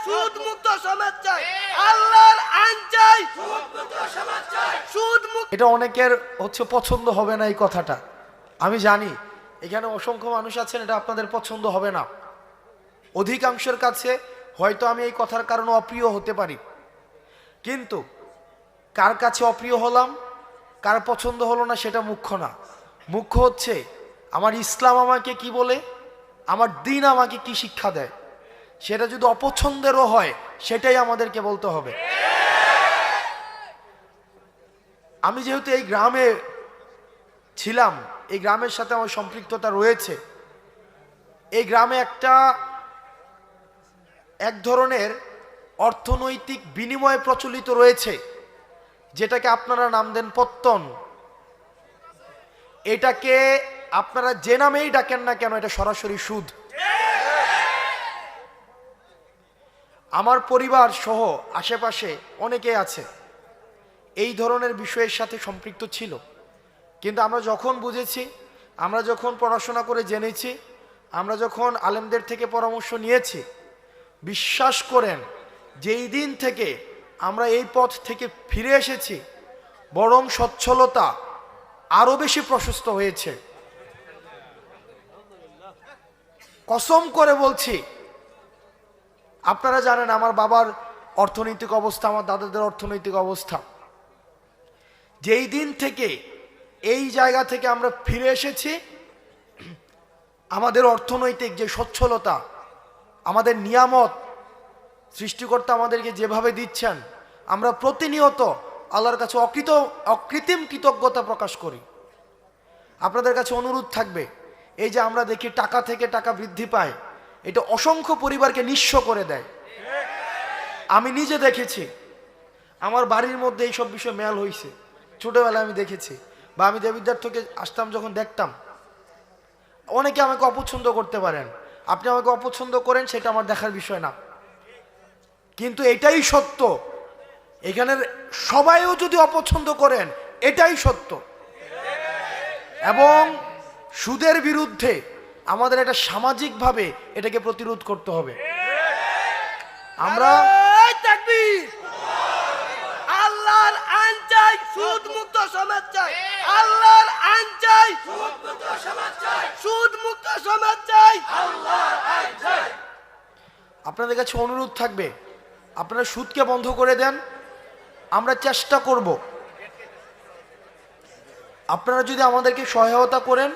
সুদ মুক্ত সমাজ চাই, আল্লাহর আইন চাই, সুদ মুক্ত সমাজ চাই, সুদ মুক্ত। এটা অনেকের পছন্দ হবে না এই কথাটা, আমি জানি। এখানে অসংখ্য মানুষ আছেন, এটা আপনাদের পছন্দ হবে না। অধিকাংশের কাছে হয়তো আমি এই কথার কারণে অপ্রিয় হতে পারি, কিন্তু কার কাছে অপ্রিয় হলাম, কার পছন্দ হলো না সেটা মুখ্য না। মুখ্য হচ্ছে আমার ইসলাম আমাকে কি বলে, আমার দ্বীন আমাকে কি শিক্ষা দেয়। সেটা যদি অপছন্দেরও হয় সেটাই আমাদেরকে বলতে হবে। আমি যেহেতু এই গ্রামে ছিলাম, এই গ্রামের সাথে আমার সম্পৃক্ততা রয়েছে। এই গ্রামে এক ধরনের অর্থনৈতিক বিনিময় প্রচলিত রয়েছে, যেটাকে আপনারা নাম দেন পত্তন। এটাকে আপনারা যে নামেই ডাকেন না কেন, এটা সরাসরি সুদ। আমার পরিবার সহ আশেপাশে অনেকে আছে এই ধরনের বিষয়ের সাথে সম্পৃক্ত ছিল, কিন্তু আমরা যখন বুঝেছি, আমরা যখন পড়াশোনা করে জেনেছি, আমরা যখন আলেমদের থেকে পরামর্শ নিয়েছি, বিশ্বাস করেন যেই দিন থেকে আমরা এই পথ থেকে ফিরে এসেছি, বরং সচ্ছলতা আরো বেশি প্রশস্ত হয়েছে। কসম করে বলছি, আপনারা জানেন আমার বাবার অর্থনৈতিক অবস্থা, আমার দাদাদের অর্থনৈতিক অবস্থা। যেই দিন থেকে এই জায়গা থেকে আমরা ফিরে এসেছি, আমাদের অর্থনৈতিক যে সচ্ছলতা, আমাদের নিয়ামত সৃষ্টিকর্তা আমাদেরকে যেভাবে দিচ্ছেন, আমরা প্রতিনিয়ত আল্লাহর কাছে অকৃত্রিম কৃতজ্ঞতা প্রকাশ করি। আপনাদের কাছে অনুরোধ থাকবে, এই যে আমরা দেখি টাকা থেকে টাকা বৃদ্ধি পায়, এটা অসংখ্য পরিবারকে নিঃস্ব করে দেয়। আমি নিজে দেখেছি, আমার বাড়ির মধ্যে এইসব বিষয় মেল হয়েছে, ছোটবেলায় আমি দেখেছি। বা আমি দেবিদ্বার থেকে আসতাম যখন দেখতাম, অনেকে আমাকে অপছন্দ করতে পারেন, আপনি আমাকে অপছন্দ করেন, সেটা আমার দেখার বিষয় না, কিন্তু এটাই সত্য। এখানের সবাইও যদি অপছন্দ করেন, এটাই সত্য। এবং সুদের বিরুদ্ধে আমাদের এটা সামাজিকভাবে এটাকে প্রতিরোধ করতে হবে। আমরা তাকবীর, আল্লাহর আইন চাই, সুদ মুক্ত সমাজ চাই, আল্লাহর আইন চাই, সুদ মুক্ত সমাজ চাই, সুদ মুক্ত সমাজ চাই, আল্লাহর আইন চাই। আপনাদের কাছে অনুরোধ থাকবে, আপনারা সুদকে বন্ধ করে দেন। আমরা চেষ্টা করব, আপনারা যদি আমাদেরকে সহায়তা করেন,